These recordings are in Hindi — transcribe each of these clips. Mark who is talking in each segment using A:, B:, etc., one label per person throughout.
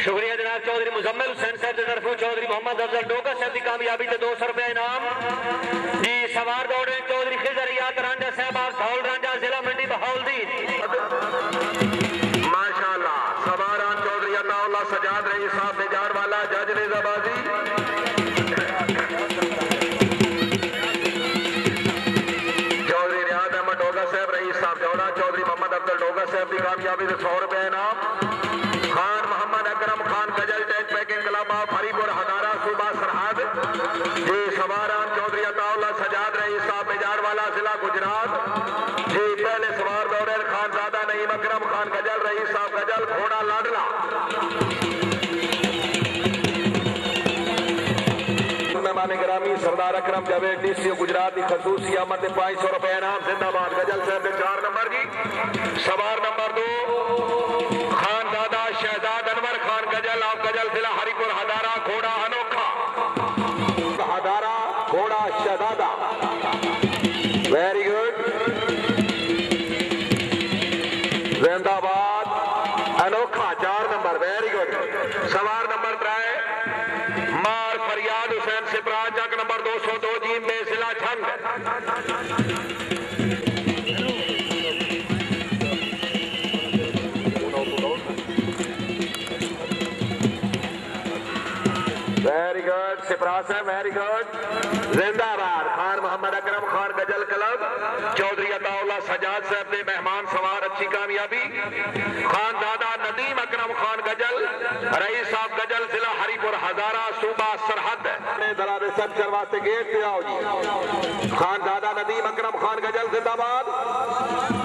A: शुक्रिया जनाब चौधरी मुजम्मिल हुसैन साहब तरफों चौधरी मोहम्मद अफजल डोगा साहब की कामयाबी से 200 रुपया इनाम जी। सवार दौड़ रहे चौधरी खिजरियात रांझा साहब आप धौल रांझा जिला मंडी बहाउलदीन
B: माशाल्लाह। सवारान चौधरी अताउल्लाह सजाद रही साहब बेजार वाला जज रेजाबाजी चौधरी रियाद अहमद डोगा साहब रही साहब जौड़ा चौधरी मोहम्मद अफजल डोगा साहब की कामयाबी से 100 रुपया इनाम। खान मोहम्मद अकरम खान गजल tag packing club of Haripur Hazara सूबा सरहद जी। सवारान चौधरी अताउल्लाह सजाद रही साहब बेजार वाला जिला गुजरात जी। पहले सवार दौरे खानजादा नईम अकरम खान गजल रही साहब गजल घोड़ा लाडला मेहमान गिरामी सरदार अकरम जावेद डीसी गुजरात की खसूसी आमद 500 रुपया इनाम जिंदाबाद गजल साहब 4 नंबर जी। सवार नंबर 2 खानजादा शहजाद अनवर खान गजल आप गजल जिला हरिपुर हदारा घोड़ा अनोखा हदारा घोड़ा शहजादा वेरी गुड जिंदाबाद अनोखा 4 नंबर वेरी गुड। सवार नंबर 3 मार फरियाद हुसैन सिपरा चक नंबर 202 जी बेसिला छंद वेरी गुड सिपरास है वेरी गुड जिंदाबाद। खान मोहम्मद अकरम खान गजल क्लब चौधरी अताउल्लाह सजाद साहब ने मेहमान सवार अच्छी कामयाबी। खान दादा नदीम अकरम खान गजल रईस साहब गजल जिला हरिपुर हजारा सूबा सरहद रिसेप्शन वास्ते गेट पे आओ जी। खान दादा नदीम अकरम खान गजल जिंदाबाद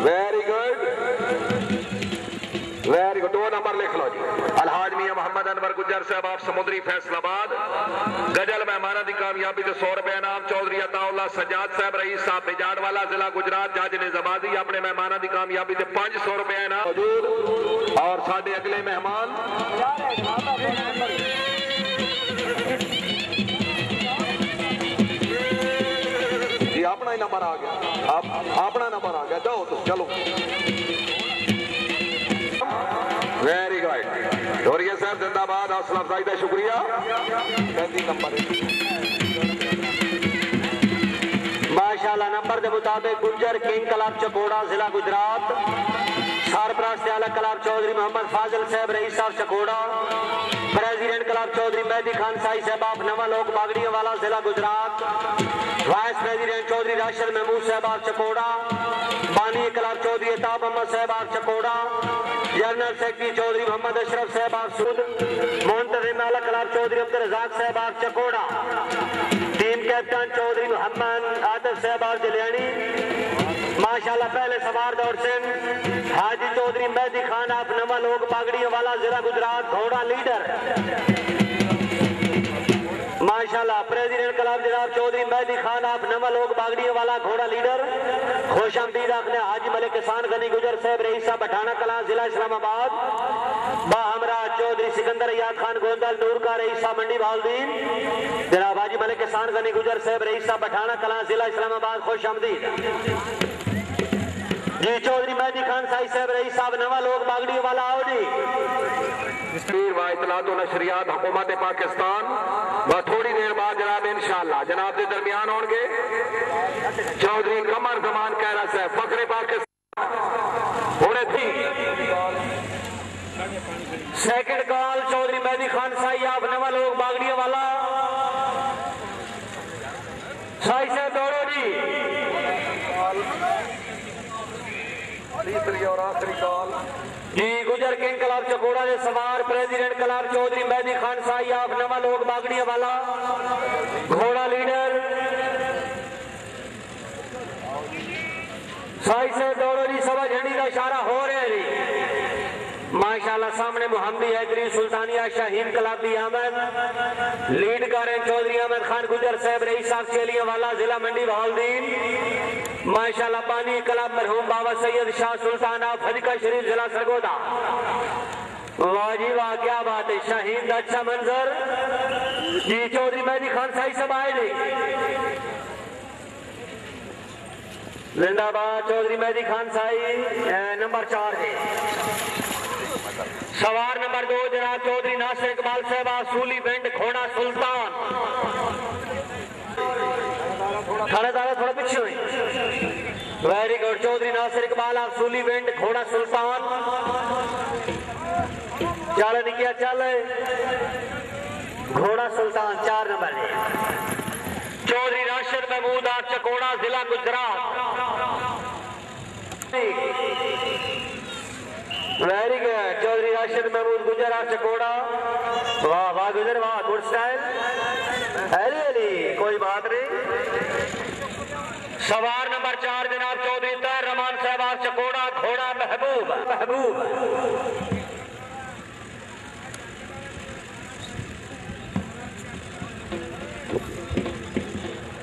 B: very good very good. 2 number लिख लो जी। अलहाज मियां मोहम्मद अनवर गुज्जर साहब आप समुद्री फैसलाबाद गजल मेहमाना की कामयाबी से 100 रुपया इनाम। चौधरी अताउल्लाह सजाद साहब रईस साहब बेजाड़ वाला जिला गुजरात जज ने जबादी अपने मेहमाना की कामयाबी से 500 रुपया इनाम मौजूद। और साढ़े अगले मेहमान जी अपना ही नंबर आ गया अपना नंबर आ गया जाओ तो चलो वेरी गुड। डोरिया साहब जिंदाबाद हौसला अफजाई का शुक्रिया। 35 नंबर
A: माशाल्लाह नंबर के मुताबिक गुज्जर किंग क्लब चकोड़ा जिला गुजरात सरपरस्त आला क्लब चौधरी मोहम्मद फाजिल साहब रईस साहब चकोड़ा प्रेसिडेंट क्लब चौधरी मेहदी खान साई साहब आप नवा लोक बागड़ियों वाला जिला गुजरात वाइस प्रेसिडेंट चौधरी राशिद महमूद साहब आप चकोड़ा बानी क्लब चौधरी अताब मोहम्मद साहब आप चकोड़ा जनरल सेक्रेटरी चौधरी मोहम्मद अशरफ साहब आप सूद मोहतरिम आला क्लब चौधरी अब्दुल रज़ाक साहब आप चकोड़ा टीम कैप्टन चौधरी मोहम्मद आतिफ साहब आप जलियानी माशाल्लाह। पहले सवार दौर से हाजी चौधरी मेहदी खान आप नवा लोग बागड़ियों वाला जिला गुजरात घोड़ा लीडर माशाल्लाह। प्रेसिडेंट क्लब जनाब चौधरी मेहदी खान आप नवा लोग बागड़ियों वाला घोड़ा लीडर खुश आमदीद आपने हाजी मलिक किसान गनी गुजर साहब रईस साहब बठाना कला जिला इस्लामाबाद बाहमरा चौधरी सिकंदर याद खान गोंदल नूर का रईस साहब मंडी बहाउलदीन जनाब हाजी मलिक किसान गनी गुजर साहब रईस साहब बठाना कला जिला इस्लामाबाद खुश आमदीद जी। चौधरी मेहदी खान साई साहब रईस साहब नवा लोग बागड़ियों वाला आओ जी।
B: इतलात व नशरियात हुकूमत पाकिस्तान व थोड़ी देर बाद जनाब इंशाअल्लाह जनाब के दरमियान होंगे चौधरी कमर जमान कहरा साहब फखरे पाकिस्तान होने थी।
A: सेकंड कॉल चौधरी मेहदी खान साई आप नवा लोग बागड़ियों वाला साई साहब दौड़ो जी।
B: तीसरी और आखिरी कॉल
A: जी गुजर किंग क्लब चकोड़ा के सवार प्रेसिडेंट क्लब चौधरी मेहदी खान साई आप नवा लोग बागड़ियों वाला घोड़ा लीडर साई से दौड़ो जी। सवा झंडी का इशारा हो रहा है जी माशाल्लाह। सामने मोहम्मदी हैदरी सुल्तानिया शाहीन क्लब की आमद लीड कर रहे चौधरी अहमद खान गुजर साहब रईस साहब चेलिया वाला जिला मंडी बहाउलदीन माशाल्लाह। पानी क्लब मरहूम बाबा सैयद शाह सुल्तान ऑफ हजका शरीफ जिला सरगोदा वाह जी वाह क्या बात है शाहीन का अच्छा मंजर जी। चौधरी मेहदी खान साई सब आए जी जिंदाबाद। चौधरी मेहदी खान साई नंबर 4 है सवार नंबर 2 जनाब चौधरी नासिर इकबाल साहब सूली बेंड घोड़ा सुल्तान। थानेदार थोड़ा पीछे हुई। Very good. चौधरी नासिर इकबाल सूली बेंड घोड़ा सुल्तान। चल निकिया चल। घोड़ा सुल्तान 4 नंबर है। चौधरी राशिद महमूद चकोड़ा जिला गुजरात। Very good. चौधरी राशिद महमूद गुजरात चकोड़ा। वाह वाह गुजर वाह गुड स्टाइल। अली अली कोई बात नहीं। सवार नंबर 4 जनाब चौधरी तैर रहमान साहब चकोड़ा घोड़ा महबूब महबूब।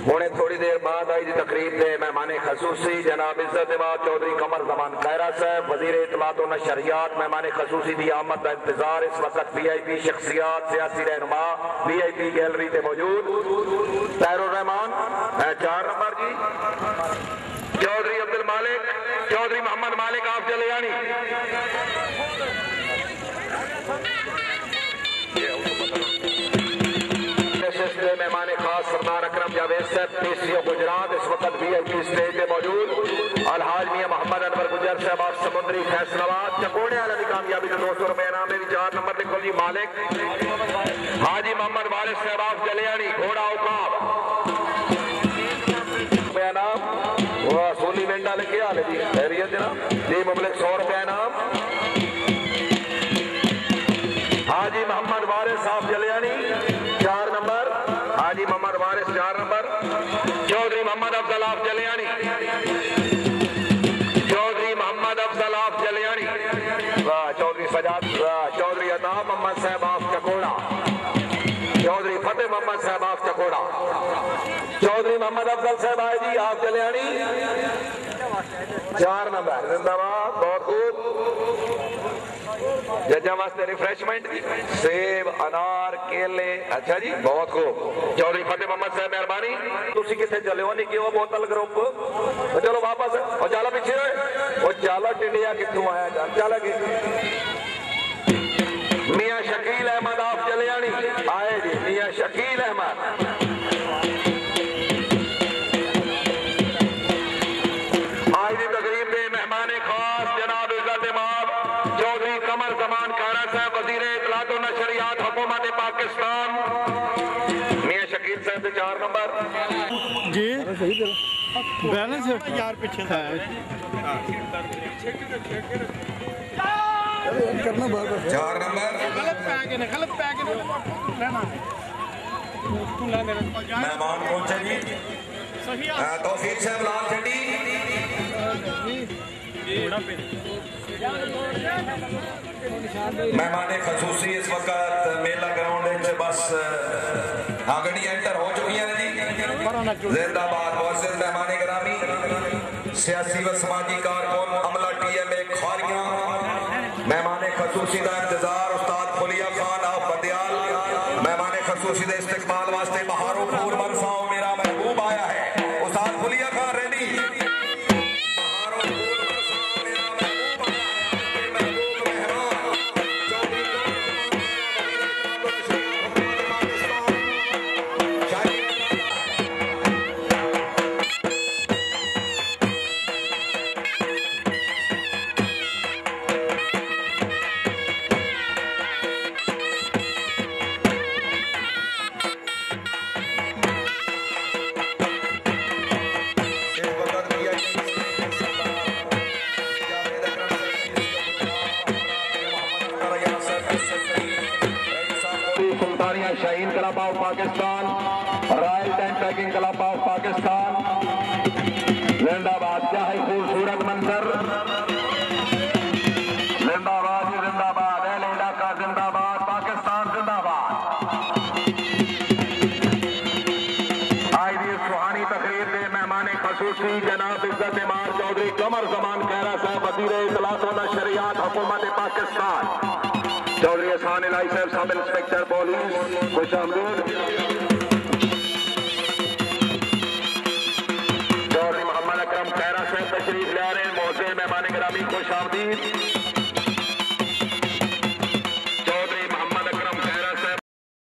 B: होने थोड़ी देर बाद आई तकरीब ने मेहमान खसूसी जनाब इज्जत चौधरी कमर जमान खैरा साहब वजीर इत्तलात व नशरियात मेहमान खसूसी की आमद का इंतजार इस वक्त VIP शख्सियात सियासी रहनुमा VIP गैलरी से मौजूद। तैरुर रहमान 4 नंबर जी। चौधरी अब्दुल मालिक चौधरी मोहम्मद मालिक आप जलियानी। मेहमान खास सरदार अकरम जावेद साहब PCO गुजरात इस वक्त VIP स्टेज पे मौजूद। अलहाज मियां मोहम्मद अनवर गुजर साहब समुद्री फैसलाबाद चकोड़े वाले की कामयाबी को 200 रुपए इनाम में 4 नंबर लिखो जी मालिक हाजी मोहम्मद वारिस साहब आप जलियानी घोड़ा उकाब इनाम वो सोली बेंडा लेके आ जी खैरियत जनाब जी मुमलिक 100 रुपए इनाम। हाजी मोहम्मद वारिस साहब जलियानी 4 नंबर। हाजी मोहम्मद वारिस 4 नंबर। चौधरी मोहम्मद अफजल आप जलियानी। चौधरी मोहम्मद अफजल आप जलियानी। वाह चौधरी सजाद वाह चौधरी अता मोहम्मद साहब आप चकोड़ा। चौधरी फतेह मोहम्मद साहब आप चकोड़ा। चौधरी मोहम्मद अफजल साहब आए जी आप जलियानी 4 नंबर। जिंदाबाद बहुत खूब। जजा वास्ते रिफ्रेशमेंट सेब अनार केले अच्छा जी बहुत खूब। चौधरी फतेह मोहम्मद साहब मेहरबानी तुसी किथे चले हो नहीं कि वो बोतल ग्रुप चलो वापस और जाला पीछे वो जाला टिंडिया कितों आया जान जाला के मियां शकील अहमद आप चले आनी आए जी मियां शकील अहमद। आज की तकरीब में मेहमान खास जनाब इज्जत इमाम चौधरी कमर जमान खैरा साहब वजीर इत्तलात व नशरियात हुकूमत पाकिस्तान मियां शकील साहब 4 नंबर
C: जी बैलेंस यार पीछे करना
D: 4 नंबर
C: गलत पैक
D: मेहमान पहुंचे जी तौफीक साहब लाल झंडी। मेहमान खसूसी इस वक्त मेला ग्राउंड से बस आगड़ी एंटर हो चुकी है जी। जिंदाबाद मुअज़्ज़िज़ मेहमान गिरामी सियासी व समाजी कारकुन अमला TMA खारियां मेहमान खसूसी का इंतजार उस्ताद खुलिया खान आप बंदियाल मेहमान खसूसी के इस्तकबाल वास्ते बहारों फूल बरसाओ मेरा महबूब आया है उस्ताद खुलिया Khan ready. Shaheen club of Pakistan royal time packing club of Pakistan जिंदाबाद। क्या है खूबसूरत मंजर जिंदाबाद जी जिंदाबाद अहले इलाका जिंदाबाद पाकिस्तान जिंदाबाद। आज भी सुहानी तकरीर के मेहमान खसूसी जनाब इज्जत इमाम चौधरी कमर जमान खैरा साहब वजीर इत्तलात व नशरियात हुकूमत पाकिस्तान चौधरी एहसान इलाही साहब सब इंस्पेक्टर पुलिस खुश आमदीद।